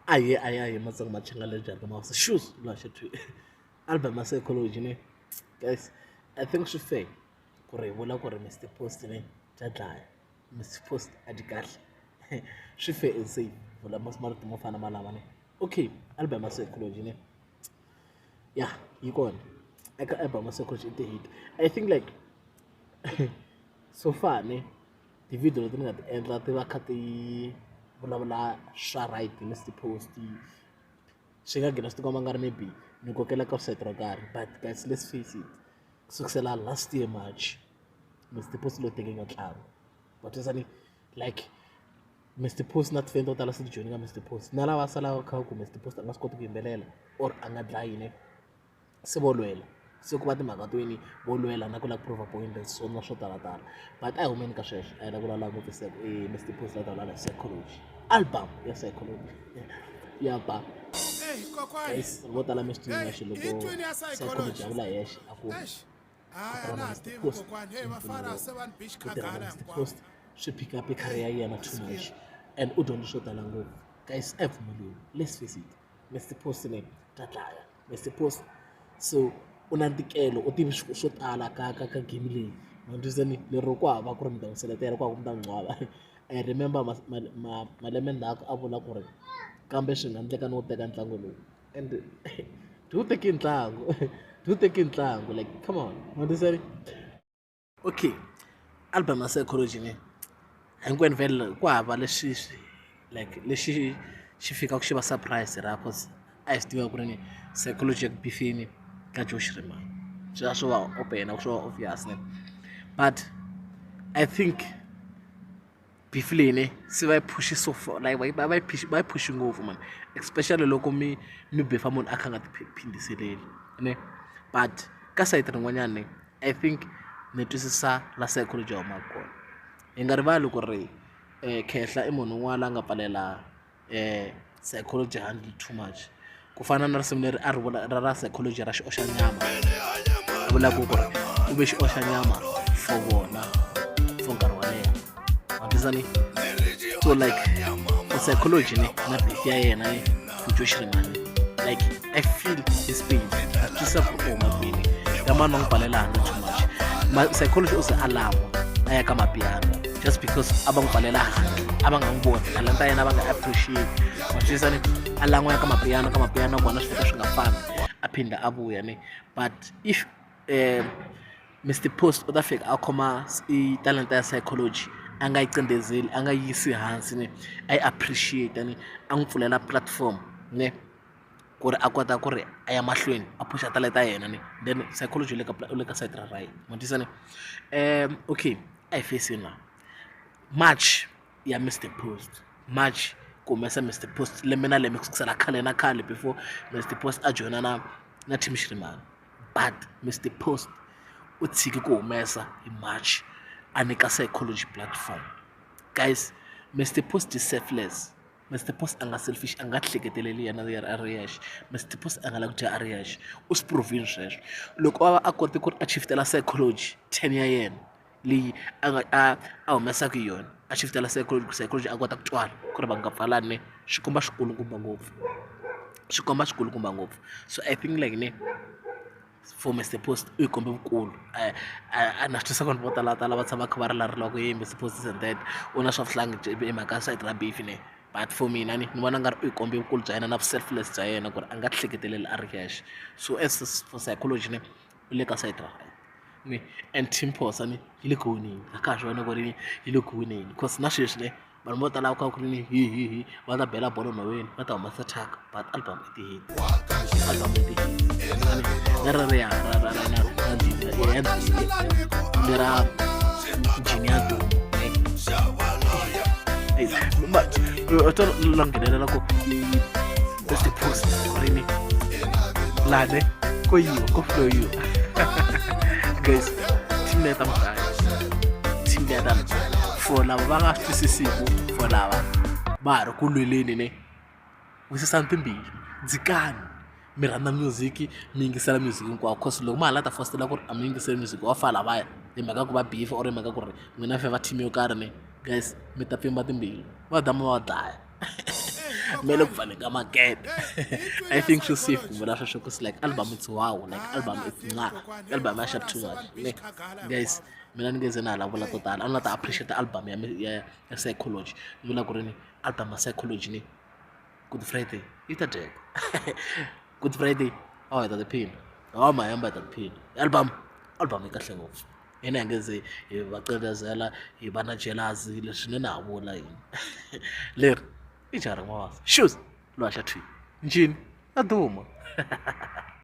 Aye, matsang machanga le jaaka ma shoes la shit. Album psychology ne. Guys, I think she fair. Kore bola kore Mr. Post ne tla tlaya. Mr. Post a di kahle. She fair is safe. Bola mas mara mo fana malama ne. Okay, album psychology ne. Yeah, you go on. I got album psychology the hit. I think like so far ne the video leti ni nga ti endla ti va kha ti vulavula swa right Mr. Post swi nga gina swi tikomba nga ri maybe ni kokela ka website ro karhi but guys let's face it kusukisela last year March Mr. Post lo teke nga tlhanu but isani like Mr. Post na tifendo tala si joining ka Mr. Post na lava sala kha ku Mr. Post a nga swi koti ku yimbelela or a nga dlayi ne se volwela se ku va timhaka to yini volwela na ku la ku prova point so na swo tala but a humeni ka sweswo a yena ku lala ngopfu se Mr. Post la ta lala psychology album ya psychology ya ba guys vo tala mi swi tiva loko psychology ya vula yexe a ku Mr. Post swi pick up career ya yena too much and u dyondza swo tala ngopfu guys a pfumeleli let's face it Mr. Post ne ta dlaya Mr. Post so una ntikelo u tivi swo tala ka game leyi mandizeni lero ku hava ku ri mi ta n'wi seletela ku hava ku mi ta n'wi ngcwava I remember malembe ndzhaku a vula ku ri kambe swi nga endleka ni wu teka ntlangu lowu and ti wu teki ntlangu like come on mandizeni okay album ya psychology ne hinkwenu vhele ku hava leswi like lexi xi fikaka xi va surprise ra cause a hi swi tiva ku ri ni psychology ya ku bifini ka Josh Rima swi va open swi va obvious ne but I think beef leyi ne se va push so far like va push ngopfu man especially loko mi befa munhu a kha nga ti phindiseleli ne but ka site rin'wanyana ne I think ni twisisa la psychology ya huma kona hi nga rivali ku ri Khehla i munhu un'wana la nga pfalela psychology handle too much ku fana na risimu leri a ri vula ra psychology ra xioxanyama a vulaku ku ri u ve xioxanyama for vona for nkarhi wa leha mabizani so like for psychology ne na beef ya yena ne ku Josh Rimani like I feel his pain a twisa ku mabini ya mani n'wi pfalela handle too much psychology u se alamo a ya ka mapiano just because a va n'wi pfalela handle a va nga n'wi voni talenta ya yena va nga appreciate mabizani a lan'wa ya ka mapiano kona swi fika swi nga fani a phinda a vuya ne but if Mr. Post u ta fika a khoma talenta ya psychology a nga yi cindezeli a nga yisi hansi ne a yi appreciate ne a n'wi pfulela platform ne ku ri a kota ku ri a ya mahlweni a phusha talenta ya yena ne then psychology u le ka side ra right motisa ne okay a hi facing na March ya Mr. Post March ku humesa Mr. Post lembe na lembe kusukisela khale na khale before Mr. Post a joina na Team Shrimani but Mr. Post u tshiki ku humesa hi March a nyika psychology platform guys Mr. Post is selfless Mr. Post a nga selfish a nga hleketeleli yena a ri yexe Mr. Post a nga la ku dya a ri yexe u swi provini sweswo loko a kote ku ri a shiftela psychology 10 ya yena leyi a humesaka yona a shiftela psychology a kota ku twala ku ri va nga pfalani ne swi komba swikulukumba ngopfu so I think like ne for Mr. Post u yi kombe vukulu a na swi twisa vanhu vo talatala va tshama kha va rilarila ku Mr. Post is dead u na swa vuhlangi hi mhaka side ra beef ne but for mina ni vona nga ri u yi kombe vukulu bya yena na selfless bya yena ku ri a nga hleketeleli a ri yexe so as for psychology ne u le ka side ra ne and Team Post ne yi le ku wineni a ka ha swi vona ku ri yi le ku wineni because na sweswi ne vanhu vo tala ku ri ni hi va ta bela bolo nhoveni va ta humesa thyaka but album i ti-hit leri ya lera Jiniato la nghenelela ku Mr. Post ri ni lane ko yiwa ko flow yiwa guys team ya for lava va nga swi twisisiku for lava va ha ri ku lweleni ne wisisani timbili dzikani mi rhandza music mi yingisela music hinkwawo cause loko ma hala ta fostela ku ri a mi yingiseli music wa fa lavaya hi mhaka ku va beef or hi mhaka ku ri n'wina feva team yo karhi ne guys mi ta pfimba timbili va dama va dlaya kumele kuvaleke amagede. I think swi safe kumela sweswo ku like album it's wow, like album it's nga, album ya shap too much ne guys. Mina ni ngeze na lavula to tala, a ni nga ta appreciate album ya psychology. Ni vula ku ri ni album ya psychology ni Good Friday yi ta dyeka. Good Friday a heta tiphina, a mahemba heta tiphina. Album yi kahle ngopfu, hina hi ngeze hi va qekezela hi va na jealousy leswi ni na vula yini. Leri i jari n'wavasi shoes loyi a xa thwini ncini a duma.